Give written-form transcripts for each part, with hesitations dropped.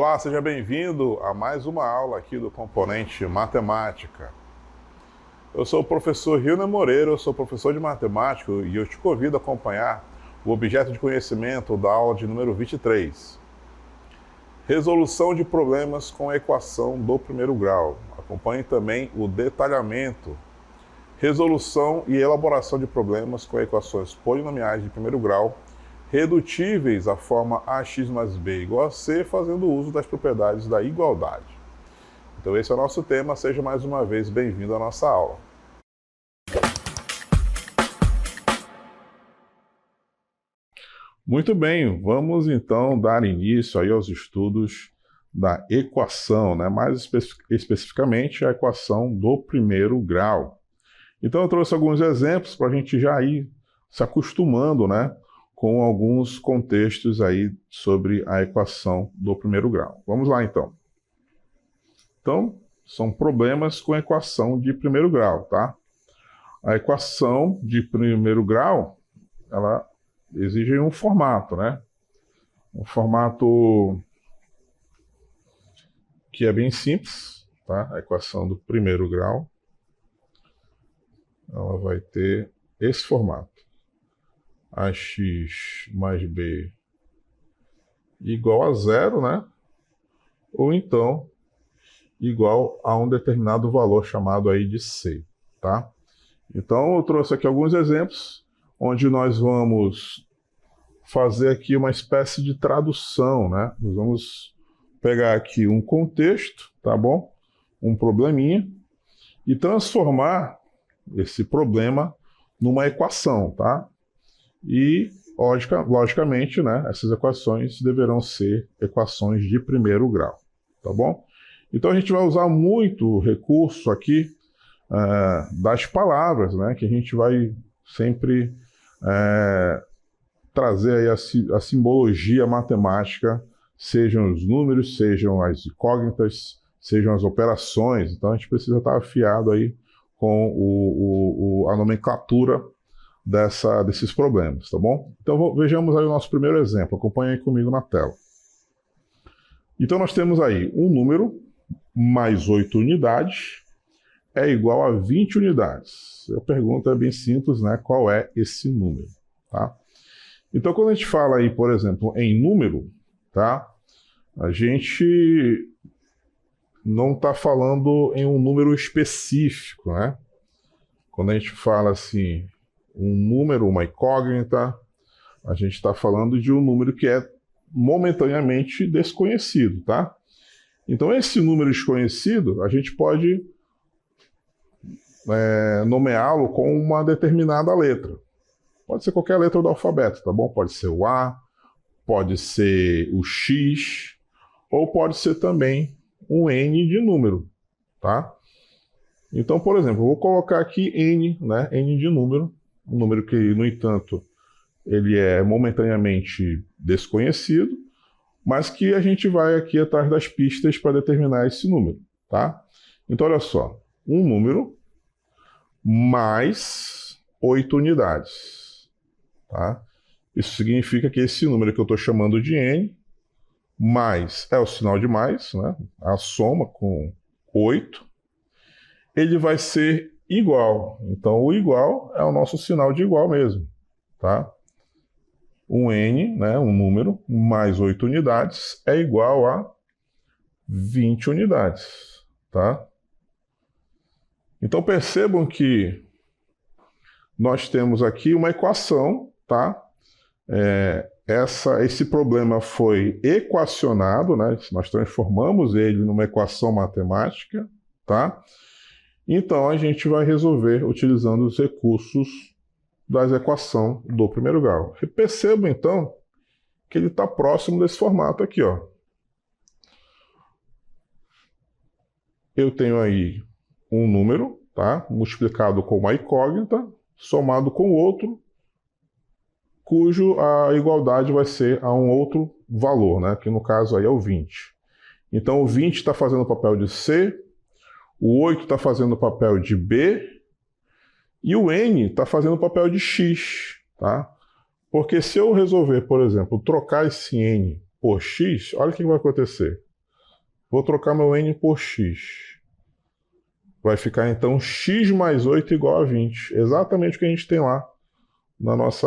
Olá, seja bem-vindo a mais uma aula aqui do componente matemática. Eu sou o professor Rilner Moreira, eu sou professor de matemática e eu te convido a acompanhar o objeto de conhecimento da aula de número 23. Resolução de problemas com a equação do primeiro grau. Acompanhe também o detalhamento. Resolução e elaboração de problemas com equações polinomiais de primeiro grau redutíveis à forma ax mais b igual a c, fazendo uso das propriedades da igualdade. Então esse é o nosso tema, seja mais uma vez bem-vindo à nossa aula. Muito bem, vamos então dar início aí aos estudos da equação, né? Mais especificamente a equação do primeiro grau. Então eu trouxe alguns exemplos para a gente já ir se acostumando, né, com alguns contextos aí sobre a equação do primeiro grau. Vamos lá, então. Então, são problemas com equação de primeiro grau, tá? A equação de primeiro grau, ela exige um formato, né? Um formato que é bem simples, tá? A equação do primeiro grau, ela vai ter esse formato. Ax mais b igual a zero, né? Ou então igual a um determinado valor chamado aí de c, tá? Então eu trouxe aqui alguns exemplos onde nós vamos fazer aqui uma espécie de tradução, né? Nós vamos pegar aqui um contexto, tá bom? Um probleminha e transformar esse problema numa equação, tá? E, logicamente, né, essas equações deverão ser equações de primeiro grau, tá bom? Então a gente vai usar muito o recurso aqui das palavras, né, que a gente vai sempre trazer aí a simbologia matemática, sejam os números, sejam as incógnitas, sejam as operações. Então a gente precisa estar afiado aí com a nomenclatura desses problemas, tá bom? Então vejamos aí o nosso primeiro exemplo, acompanhe aí comigo na tela. Então nós temos aí um número mais 8 unidades é igual a 20 unidades. A pergunta é bem simples, né? Qual é esse número, tá? Então quando a gente fala aí, por exemplo, em número, tá? A gente não está falando em um número específico, né? Quando a gente fala assim, um número, uma incógnita, a gente está falando de um número que é momentaneamente desconhecido, tá? Então esse número desconhecido, a gente pode nomeá-lo com uma determinada letra. Pode ser qualquer letra do alfabeto, tá bom? Pode ser o A, pode ser o X, ou pode ser também um N de número, tá? Então, por exemplo, eu vou colocar aqui N, né? N de número, um número que, no entanto, ele é momentaneamente desconhecido, mas que a gente vai aqui atrás das pistas para determinar esse número, tá? Então, olha só, um número mais 8 unidades, tá? Isso significa que esse número que eu estou chamando de N, mais é o sinal de mais, né? A soma com 8, ele vai ser igual. Então, o igual é o nosso sinal de igual mesmo, tá? Um N, né, um número, mais 8 unidades é igual a 20 unidades, tá? Então, percebam que nós temos aqui uma equação, tá? Esse problema foi equacionado, né? Nós transformamos ele numa equação matemática, tá? Então, a gente vai resolver utilizando os recursos das equações do primeiro grau. Perceba, então, que ele está próximo desse formato aqui, ó. Eu tenho aí um número, tá? Multiplicado com uma incógnita, somado com outro, cujo a igualdade vai ser a um outro valor, né? Que no caso aí é o 20. Então, o 20 está fazendo o papel de C, o 8 está fazendo o papel de B e o N está fazendo o papel de X, tá? Porque se eu resolver, por exemplo, trocar esse N por X, olha o que vai acontecer. Vou trocar meu n por x. Vai ficar então x mais 8 igual a 20. Exatamente o que a gente tem lá no nosso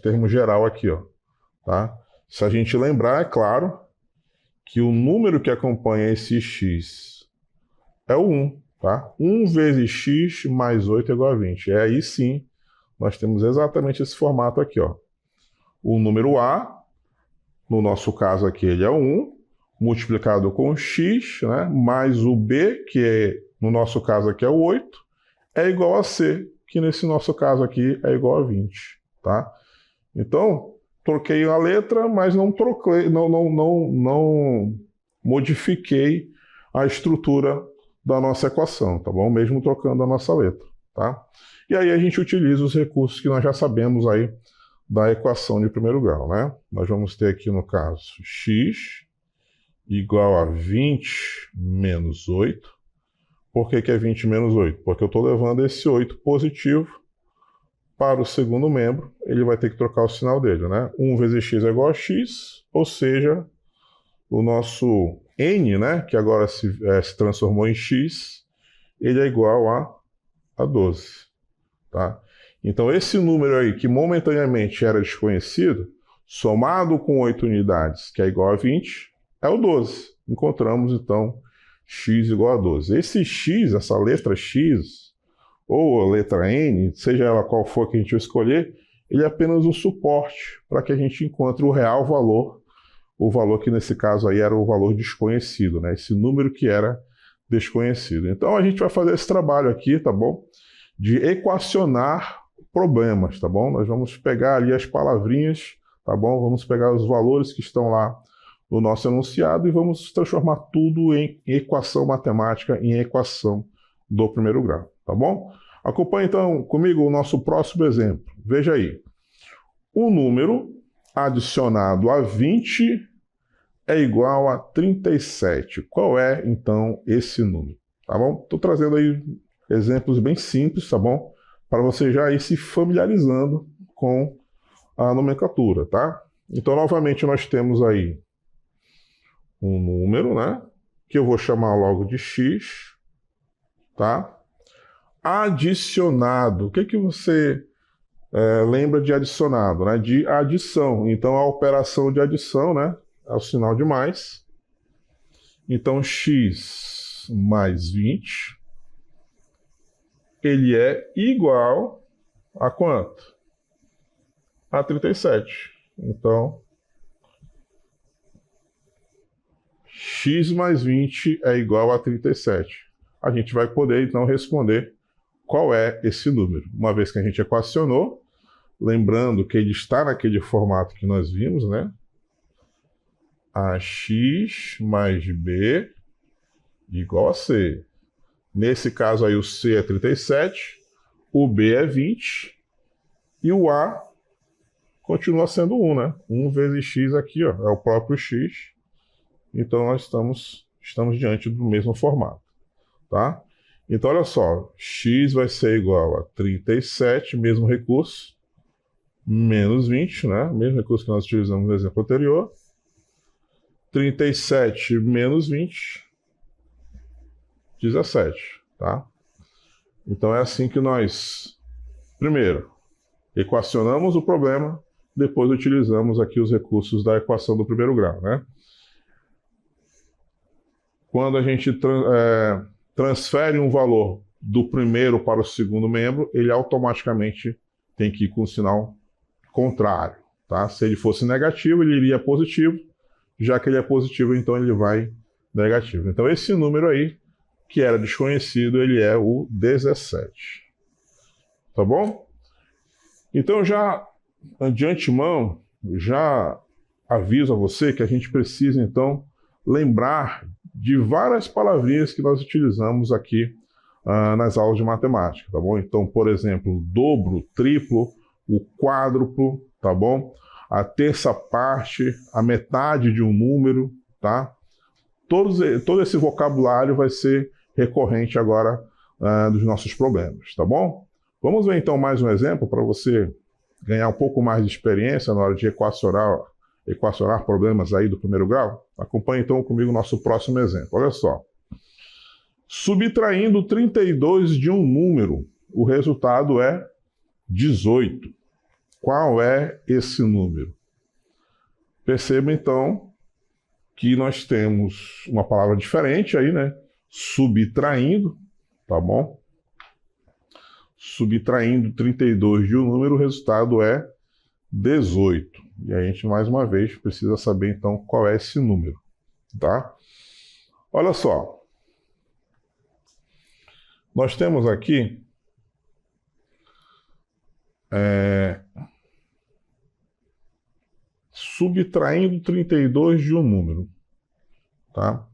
termo geral aqui, ó, tá? Se a gente lembrar, é claro, que o número que acompanha esse x é o 1, tá? 1 vezes x mais 8 é igual a 20. É aí sim, nós temos exatamente esse formato aqui, ó. O número a, no nosso caso aqui, ele é 1, multiplicado com x, né? Mais o b, que no nosso caso aqui é o 8, é igual a c, que nesse nosso caso aqui é igual a 20, tá? Então, troquei a letra, mas não modifiquei a estrutura da nossa equação, tá bom? Mesmo trocando a nossa letra, tá? E aí a gente utiliza os recursos que nós já sabemos aí da equação de primeiro grau, né? Nós vamos ter aqui no caso x igual a 20 menos 8. Por que que é 20 menos 8? Porque eu estou levando esse 8 positivo para o segundo membro, ele vai ter que trocar o sinal dele, né? 1 vezes x é igual a x, ou seja, o nosso n, né, que agora se transformou em x, ele é igual a 12, tá? Então esse número aí, que momentaneamente era desconhecido, somado com 8 unidades, que é igual a 20, é o 12. Encontramos, então, x igual a 12. Esse x, essa letra x, ou a letra n, seja ela qual for que a gente escolher, ele é apenas um suporte para que a gente encontre o real valor, o valor que nesse caso aí era o valor desconhecido, né? Esse número que era desconhecido. Então a gente vai fazer esse trabalho aqui, tá bom? De equacionar problemas, tá bom? Nós vamos pegar ali as palavrinhas, tá bom? Vamos pegar os valores que estão lá no nosso enunciado e vamos transformar tudo em equação matemática, em equação do primeiro grau, tá bom? Acompanhe então comigo o nosso próximo exemplo. Veja aí. O número adicionado a 20 é igual a 37. Qual é, então, esse número? Tá bom? Estou trazendo aí exemplos bem simples, tá bom? Para você já ir se familiarizando com a nomenclatura, tá? Então, novamente, nós temos aí um número, né? Que eu vou chamar logo de x, tá? Adicionado. O que que você lembra de adicionado, né? De adição. Então, a operação de adição, né? É o sinal de mais. Então, x mais 20, ele é igual a quanto? A 37. Então, x mais 20 é igual a 37. A gente vai poder, então, responder qual é esse número. Uma vez que a gente equacionou, lembrando que ele está naquele formato que nós vimos, né? AX mais B igual a C. Nesse caso aí o C é 37, o B é 20 e o A continua sendo 1, né? 1 vezes x aqui, ó, é o próprio x. Então nós estamos diante do mesmo formato, tá? Então olha só, x vai ser igual a 37, mesmo recurso, menos 20, né? Mesmo recurso que nós utilizamos no exemplo anterior. 37 menos 20, 17, tá? Então é assim que nós, primeiro, equacionamos o problema, depois utilizamos aqui os recursos da equação do primeiro grau, né? Quando a gente transfere um valor do primeiro para o segundo membro, ele automaticamente tem que ir com o sinal contrário, tá? Se ele fosse negativo, ele iria positivo. Já que ele é positivo, então ele vai negativo. Então esse número aí, que era desconhecido, ele é o 17. Tá bom? Então já, de antemão, já aviso a você que a gente precisa, então, lembrar de várias palavrinhas que nós utilizamos aqui nas aulas de matemática, tá bom? Então, por exemplo, dobro, triplo, o quádruplo, tá bom? A terça parte, a metade de um número, tá? Todo esse vocabulário vai ser recorrente agora dos nossos problemas, tá bom? Vamos ver então mais um exemplo para você ganhar um pouco mais de experiência na hora de equacionar problemas aí do primeiro grau? Acompanhe então comigo o nosso próximo exemplo. Olha só. Subtraindo 32 de um número, o resultado é 18. Qual é esse número? Perceba então que nós temos uma palavra diferente aí, né? Subtraindo, tá bom? Subtraindo 32 de um número, o resultado é 18. E a gente, mais uma vez, precisa saber então qual é esse número, tá? Olha só. Nós temos aqui subtraindo 32 de um número, tá?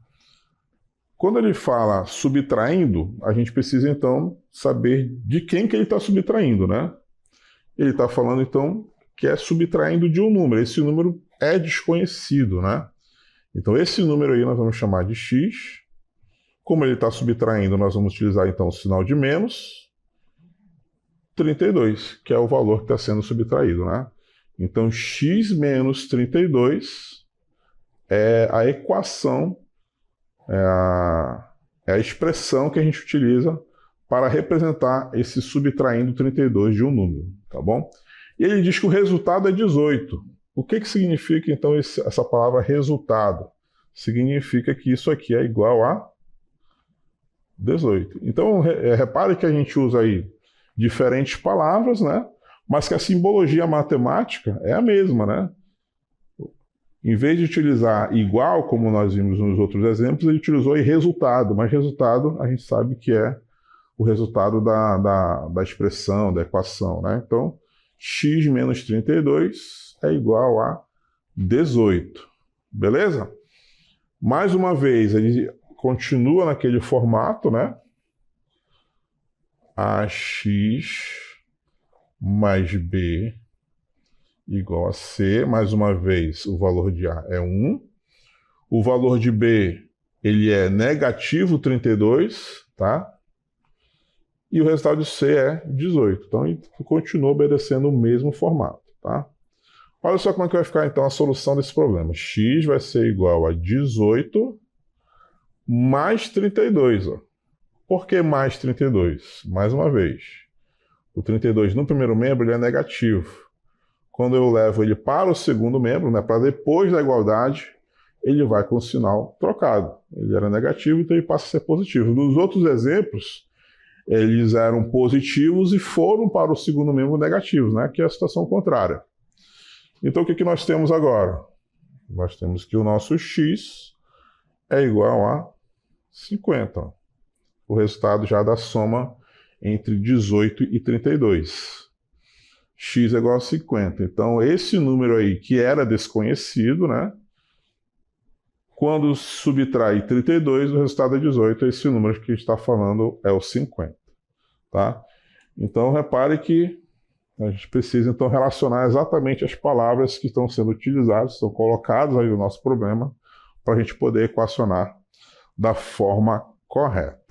Quando ele fala subtraindo, a gente precisa então saber de quem que ele está subtraindo, né? Ele está falando então que é subtraindo de um número. Esse número é desconhecido, né? Então esse número aí nós vamos chamar de x. Como ele está subtraindo, nós vamos utilizar então o sinal de menos 32, que é o valor que está sendo subtraído, né? Então, x menos 32 é a equação, é a expressão que a gente utiliza para representar esse subtraindo 32 de um número, tá bom? E ele diz que o resultado é 18. O que significa, então, essa palavra resultado? Significa que isso aqui é igual a 18. Então, repare que a gente usa aí diferentes palavras, né? Mas que a simbologia matemática é a mesma, né? Em vez de utilizar igual, como nós vimos nos outros exemplos, ele utilizou aí resultado, mas resultado a gente sabe que é o resultado da expressão, da equação, né? Então, x menos 32 é igual a 18, beleza? Mais uma vez, ele continua naquele formato, né? AX mais B igual a C. Mais uma vez, o valor de A é 1. O valor de B, ele é negativo 32, tá? E o resultado de C é 18. Então, ele continua obedecendo o mesmo formato, tá? Olha só como é que vai ficar, então, a solução desse problema. X vai ser igual a 18 mais 32, ó. Por que mais 32? Mais uma vez, o 32 no primeiro membro ele é negativo. Quando eu levo ele para o segundo membro, né, para depois da igualdade, ele vai com o sinal trocado. Ele era negativo, então ele passa a ser positivo. Nos outros exemplos, eles eram positivos e foram para o segundo membro negativos, né, que é a situação contrária. Então o que nós temos agora? Nós temos que o nosso x é igual a 50. O resultado já da soma entre 18 e 32. X é igual a 50. Então, esse número aí, que era desconhecido, né? Quando subtrai 32, o resultado é 18. Esse número que a gente está falando é o 50. Tá? Então, repare que a gente precisa, então, relacionar exatamente as palavras que estão sendo utilizadas, estão colocadas aí no nosso problema, para a gente poder equacionar da forma correta.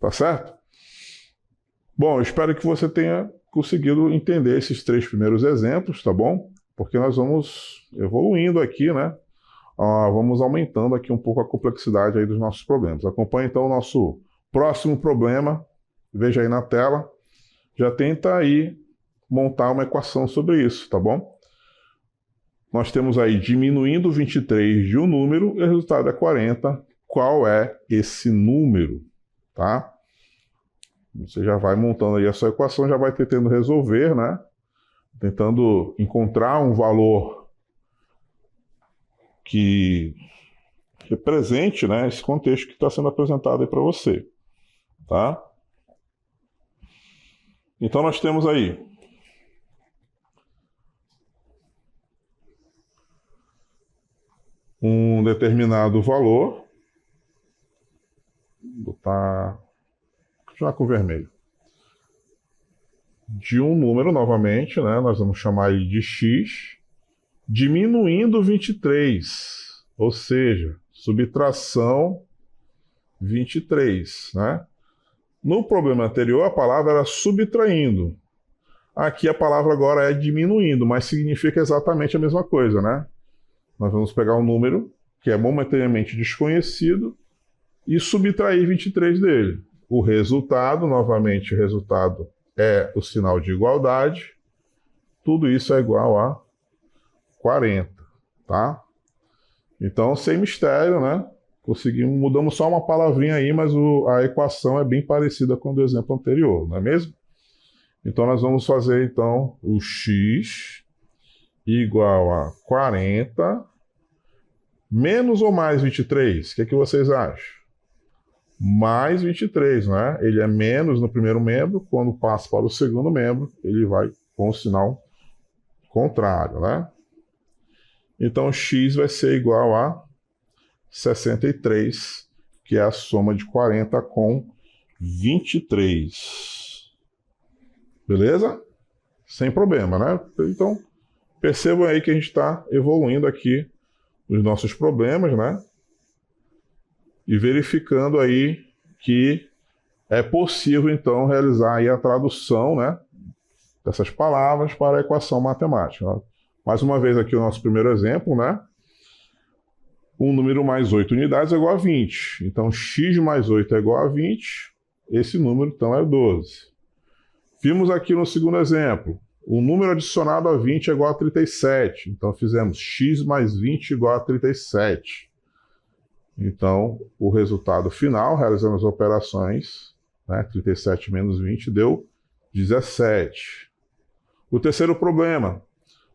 Tá certo? Bom, eu espero que você tenha conseguido entender esses 3 primeiros exemplos, tá bom? Porque nós vamos evoluindo aqui, né? Vamos aumentando aqui um pouco a complexidade aí dos nossos problemas. Acompanhe então o nosso próximo problema. Veja aí na tela. Já tenta aí montar uma equação sobre isso, tá bom? Nós temos aí diminuindo 23 de um número e o resultado é 40. Qual é esse número? Tá? Você já vai montando aí a sua equação, já vai tentando resolver, né? Tentando encontrar um valor que represente, né, esse contexto que está sendo apresentado aí para você, tá? Então nós temos aí um determinado valor, vou continuar com o vermelho, de um número novamente, né? Nós vamos chamar ele de x, diminuindo 23, ou seja, subtração 23, né? No problema anterior, a palavra era subtraindo. Aqui a palavra agora é diminuindo, mas significa exatamente a mesma coisa, né? Nós vamos pegar um número que é momentaneamente desconhecido e subtrair 23 dele. O resultado, novamente, o resultado é o sinal de igualdade. Tudo isso é igual a 40, tá? Então, sem mistério, né? Conseguimos, mudamos só uma palavrinha aí, mas a equação é bem parecida com a do exemplo anterior, não é mesmo? Então, nós vamos fazer, então, o x igual a 40 menos ou mais 23? O que é que vocês acham? Mais 23, né? Ele é menos no primeiro membro, quando passa para o segundo membro, ele vai com o sinal contrário, né? Então, x vai ser igual a 63, que é a soma de 40 com 23. Beleza? Sem problema, né? Então, percebam aí que a gente está evoluindo aqui os nossos problemas, né? E verificando aí que é possível, então, realizar aí a tradução, né, dessas palavras para a equação matemática. Mais uma vez aqui o nosso primeiro exemplo, né? Um número mais 8 unidades é igual a 20. Então, x mais 8 é igual a 20. Esse número, então, é 12. Vimos aqui no segundo exemplo, o número adicionado a 20 é igual a 37. Então, fizemos x mais 20 igual a 37. Então, o resultado final, realizando as operações, né, 37 menos 20 deu 17. O terceiro problema,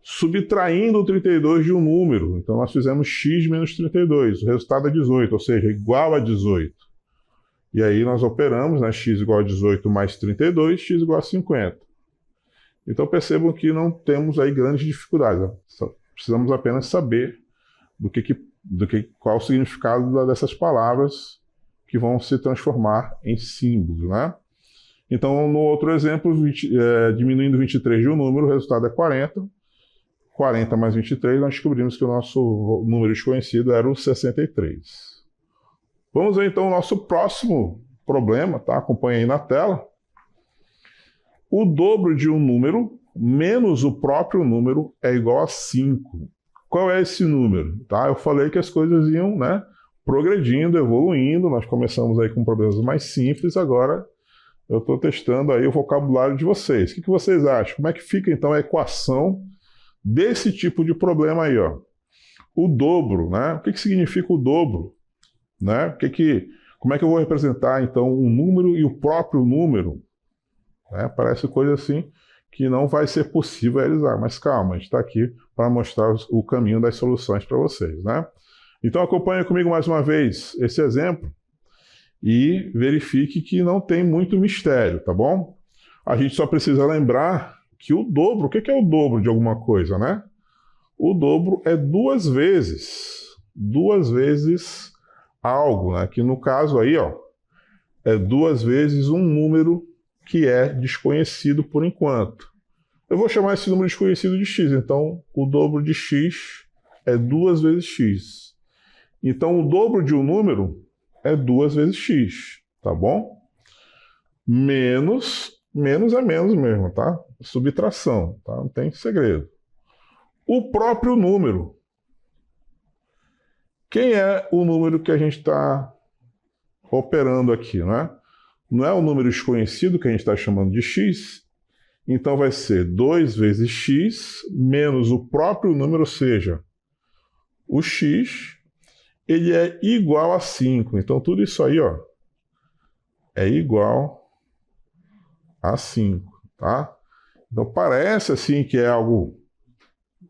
subtraindo o 32 de um número. Então, nós fizemos x menos 32. O resultado é 18, ou seja, igual a 18. E aí nós operamos, né, x igual a 18 mais 32, x igual a 50. Então, percebam que não temos aí grandes dificuldades. Né? Precisamos apenas saber qual o significado dessas palavras que vão se transformar em símbolos, né? Então, no outro exemplo, diminuindo 23 de um número, o resultado é 40. 40 mais 23, nós descobrimos que o nosso número desconhecido era o 63. Vamos ver, então, o nosso próximo problema, tá? Acompanhe aí na tela. O dobro de um número menos o próprio número é igual a 5. Qual é esse número? Tá? Eu falei que as coisas iam, né, progredindo, evoluindo. Nós começamos aí com problemas mais simples, agora eu estou testando aí o vocabulário de vocês. O que vocês acham? Como é que fica, então, a equação desse tipo de problema aí, ó? O dobro, né? O que significa o dobro? Né? Como é que eu vou representar, então, um número e o próprio número? Né? Parece coisa assim que não vai ser possível realizar, mas calma, a gente está aqui para mostrar o caminho das soluções para vocês, né? Então acompanhe comigo mais uma vez esse exemplo e verifique que não tem muito mistério, tá bom? A gente só precisa lembrar que o dobro, o que é o dobro de alguma coisa, né? O dobro é duas vezes algo, né? Que no caso aí, ó, é duas vezes um número que é desconhecido por enquanto. Eu vou chamar esse número desconhecido de x, então o dobro de x é 2 vezes x. Então o dobro de um número é 2 vezes x, tá bom? Menos é menos mesmo, tá? Subtração, tá? Não tem segredo. O próprio número. Quem é o número que a gente está operando aqui, né? Não é o número desconhecido que a gente está chamando de x, então vai ser 2 vezes x menos o próprio número, ou seja, o x, ele é igual a 5. Então tudo isso aí, ó, é igual a 5, tá? Então parece assim que é algo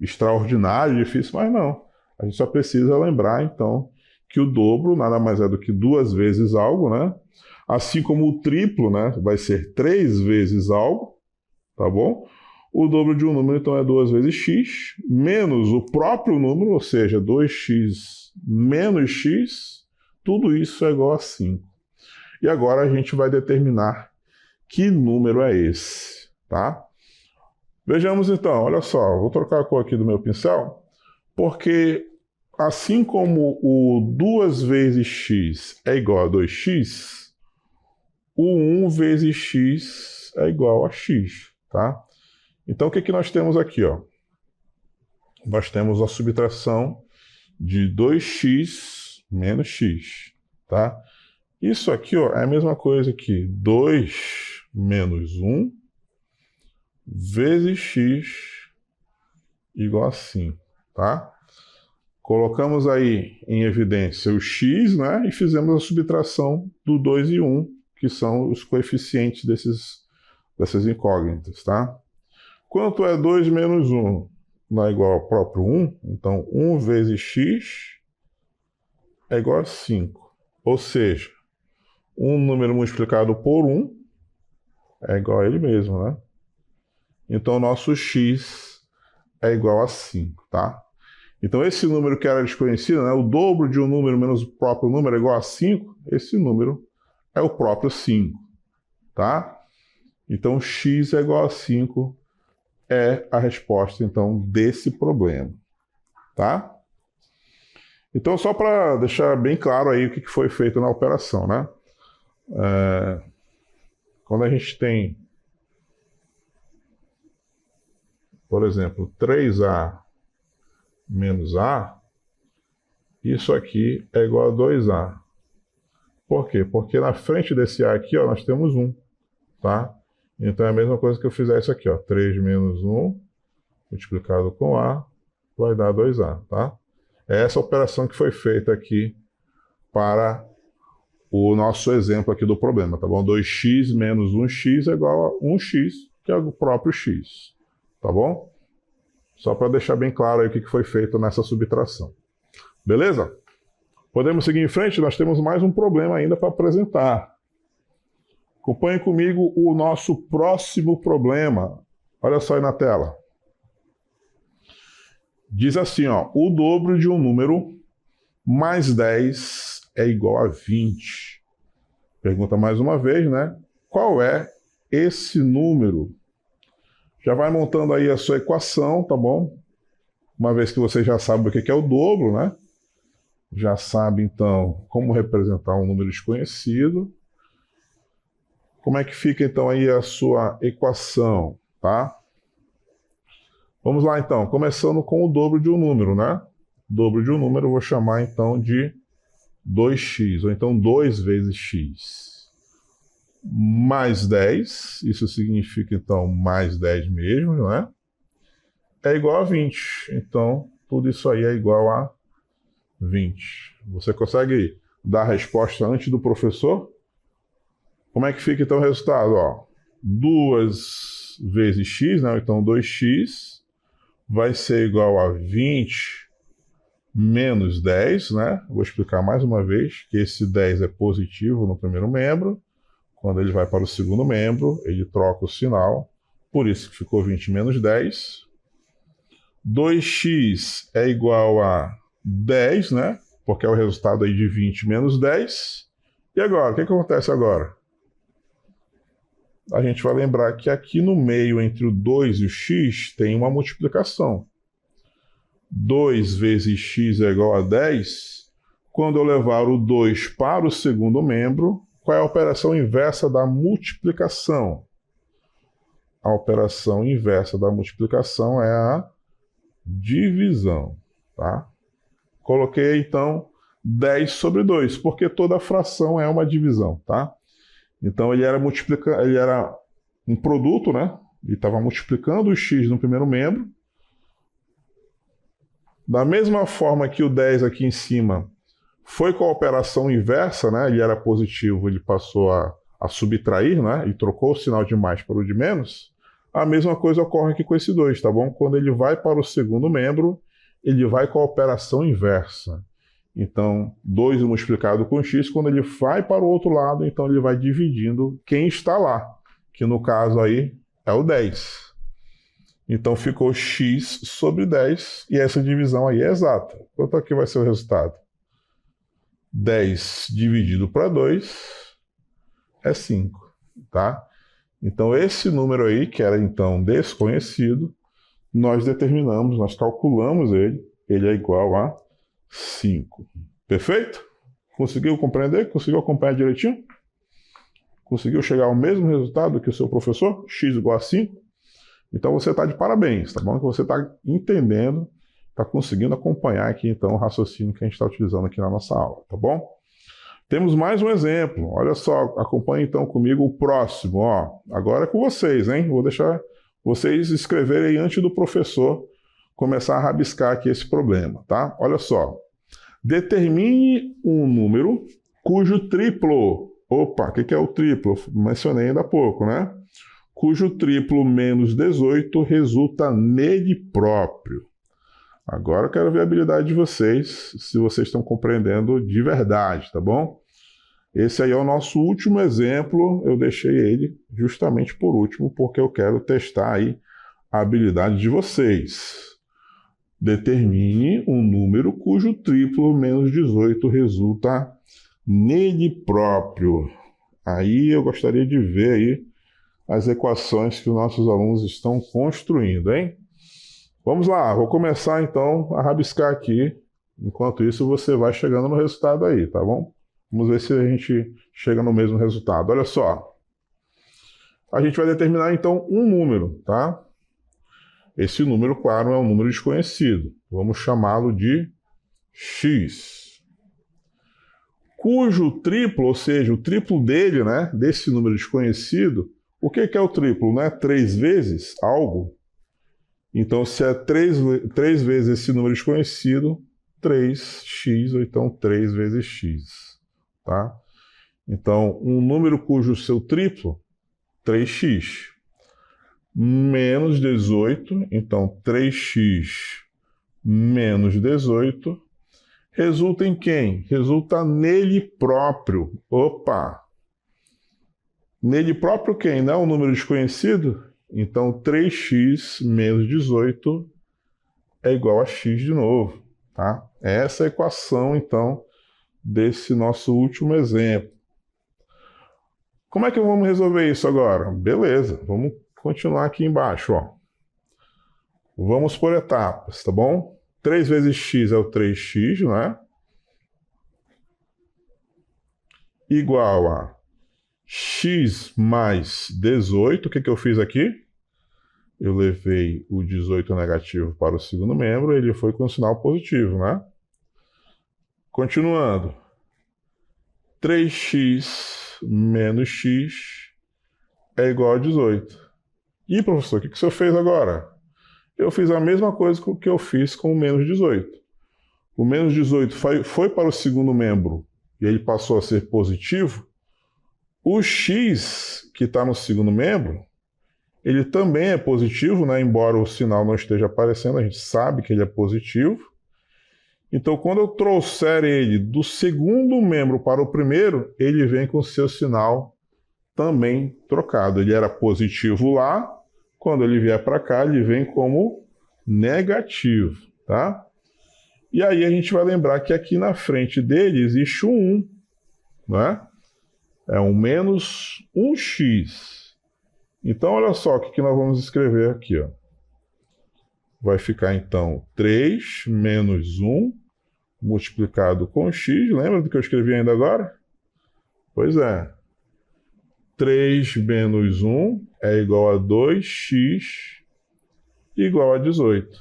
extraordinário, difícil, mas não. A gente só precisa lembrar, então, que o dobro nada mais é do que 2 vezes algo, né? Assim como o triplo, né, vai ser 3 vezes algo, tá bom? O dobro de um número, então, é 2 vezes x, menos o próprio número, ou seja, 2x menos x, tudo isso é igual a 5. E agora a gente vai determinar que número é esse, tá? Vejamos então, olha só, vou trocar a cor aqui do meu pincel, porque assim como o 2 vezes x é igual a 2x, o 1 vezes x é igual a x, tá? Então, o que nós temos aqui, ó? Nós temos a subtração de 2x menos x, tá? Isso aqui, ó, é a mesma coisa que 2 menos 1 vezes x igual a 5, tá? Colocamos aí em evidência o x, né? E fizemos a subtração do 2 e 1, que são os coeficientes dessas incógnitas, tá? Quanto é 2 menos 1? Não é igual ao próprio 1, então 1 vezes x é igual a 5. Ou seja, um número multiplicado por 1 é igual a ele mesmo, né? Então, nosso x é igual a 5, tá? Então, esse número que era desconhecido, né, o dobro de um número menos o próprio número é igual a 5, esse número é o próprio 5, tá? Então, x é igual a 5 é a resposta, então, desse problema, tá? Então, só para deixar bem claro aí o que foi feito na operação, né? Quando a gente tem, por exemplo, 3a menos a, isso aqui é igual a 2a. Por quê? Porque na frente desse a aqui, ó, nós temos 1, tá? Então é a mesma coisa que eu fizer isso aqui, ó, 3 menos 1 multiplicado com a vai dar 2a, tá? É essa operação que foi feita aqui para o nosso exemplo aqui do problema, tá bom? 2x menos 1x é igual a 1x, que é o próprio x, tá bom? Só para deixar bem claro aí o que foi feito nessa subtração. Beleza? Podemos seguir em frente? Nós temos mais um problema ainda para apresentar. Acompanhe comigo o nosso próximo problema. Olha só aí na tela. Diz assim, ó, o dobro de um número mais 10 é igual a 20. Pergunta mais uma vez, né? Qual é esse número? Já vai montando aí a sua equação, tá bom? Uma vez que você já sabe o que é o dobro, né? Já sabe, então, como representar um número desconhecido. Como é que fica, então, aí a sua equação, tá? Vamos lá, então. Começando com o dobro de um número, né? Dobro de um número eu vou chamar, então, de 2x, ou então 2 vezes x. Mais 10, isso significa, então, mais 10 mesmo, não é? É igual a 20. Então, tudo isso aí é igual a 20. Você consegue dar a resposta antes do professor? Como é que fica, então, o resultado? Ó, 2 vezes x, né? Então, 2x vai ser igual a 20 menos 10, né? Vou explicar mais uma vez que esse 10 é positivo no primeiro membro. Quando ele vai para o segundo membro, ele troca o sinal. Por isso que ficou 20 menos 10. 2x é igual a 10, né? Porque é o resultado aí de 20 menos 10. E agora, o que acontece agora? A gente vai lembrar que aqui no meio, entre o 2 e o x, tem uma multiplicação. 2 vezes x é igual a 10. Quando eu levar o 2 para o segundo membro, qual é a operação inversa da multiplicação? A operação inversa da multiplicação é a divisão, tá? Coloquei, então, 10 sobre 2, porque toda fração é uma divisão, tá? Então, ele era um produto, né? Ele estava multiplicando o x no primeiro membro. Da mesma forma que o 10 aqui em cima foi com a operação inversa, né? Ele era positivo, ele passou a subtrair, né? E trocou o sinal de mais para o de menos. A mesma coisa ocorre aqui com esse 2, tá bom? Quando ele vai para o segundo membro, ele vai com a operação inversa. Então, 2 multiplicado com x, quando ele vai para o outro lado, então ele vai dividindo quem está lá, que no caso aí é o 10. Então ficou x sobre 10, e essa divisão aí é exata. Quanto aqui vai ser o resultado? 10 dividido para 2 é 5, tá? Então esse número aí, que era então desconhecido, nós determinamos, nós calculamos ele é igual a 5. Perfeito? Conseguiu compreender? Conseguiu acompanhar direitinho? Conseguiu chegar ao mesmo resultado que o seu professor? X igual a 5? Então você está de parabéns, tá bom? Que você está entendendo está conseguindo acompanhar aqui, então, o raciocínio que a gente está utilizando aqui na nossa aula, tá bom? Temos mais um exemplo. Olha só, acompanhe então comigo o próximo. Ó, agora é com vocês, hein? Vou deixar vocês escreverem antes do professor começar a rabiscar aqui esse problema, tá? Olha só. Determine um número cujo triplo... Opa, o que é o triplo? Mencionei ainda há pouco, né? Cujo triplo menos 18 resulta nele próprio. Agora eu quero ver a habilidade de vocês, se vocês estão compreendendo de verdade, tá bom? Esse aí é o nosso último exemplo, eu deixei ele justamente por último, porque eu quero testar aí a habilidade de vocês. Determine um número cujo triplo menos 18 resulta nele próprio. Aí eu gostaria de ver aí as equações que os nossos alunos estão construindo, hein? Vamos lá, vou começar então a rabiscar aqui. Enquanto isso, você vai chegando no resultado aí, tá bom? Vamos ver se a gente chega no mesmo resultado. Olha só. A gente vai determinar então um número, tá? Esse número, claro, é um número desconhecido. Vamos chamá-lo de x. Cujo triplo, ou seja, o triplo dele, né, desse número desconhecido, o que é o triplo? Não é 3 vezes algo? Então, se é 3 vezes esse número desconhecido, 3x, ou então 3 vezes x, tá? Então, um número cujo seu triplo, 3x, menos 18, então 3x menos 18, resulta em quem? Resulta nele próprio. Opa! Nele próprio quem? Não é um número desconhecido? Então, 3x menos 18 é igual a x de novo, tá? Essa é a equação, então, desse nosso último exemplo. Como é que vamos resolver isso agora? Beleza, vamos continuar aqui embaixo, ó. Vamos por etapas, tá bom? 3 vezes x é o 3x, não é? Igual a x mais 18. O que eu fiz aqui? Eu levei o 18 negativo para o segundo membro, ele foi com sinal positivo, né? Continuando. 3x menos x é igual a 18. E, professor, o que o senhor fez agora? Eu fiz a mesma coisa que eu fiz com o menos 18. O menos 18 foi para o segundo membro e ele passou a ser positivo. O x, que está no segundo membro, ele também é positivo, né? Embora o sinal não esteja aparecendo, a gente sabe que ele é positivo. Então, quando eu trouxer ele do segundo membro para o primeiro, ele vem com seu sinal também trocado. Ele era positivo lá, quando ele vier para cá, ele vem como negativo, tá? E aí a gente vai lembrar que aqui na frente dele existe um 1, né? É um menos 1x. Então, olha só o que nós vamos escrever aqui, ó. Vai ficar, então, 3 menos 1 multiplicado com x. Lembra do que eu escrevi ainda agora? Pois é. 3 menos 1 é igual a 2x igual a 18.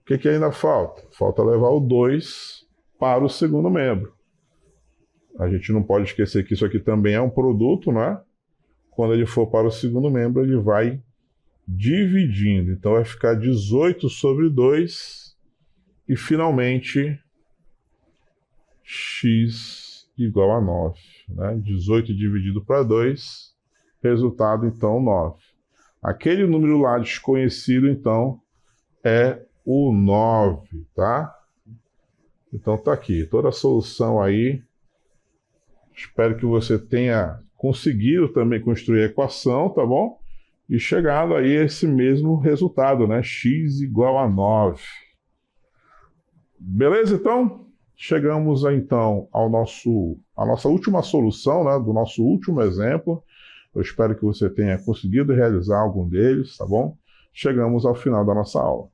O que ainda falta? Falta levar o 2 para o segundo membro. A gente não pode esquecer que isso aqui também é um produto, né? Quando ele for para o segundo membro, ele vai dividindo. Então, vai ficar 18 sobre 2 e, finalmente, x igual a 9. Né? 18 dividido para 2, resultado, então, 9. Aquele número lá desconhecido, então, é o 9, tá? Então, tá aqui. Toda a solução aí. Espero que você tenha conseguido também construir a equação, tá bom? E chegado aí a esse mesmo resultado, né? X igual a 9. Beleza, então? Chegamos, então, à nossa última solução, né? Do nosso último exemplo. Eu espero que você tenha conseguido realizar algum deles, tá bom? Chegamos ao final da nossa aula.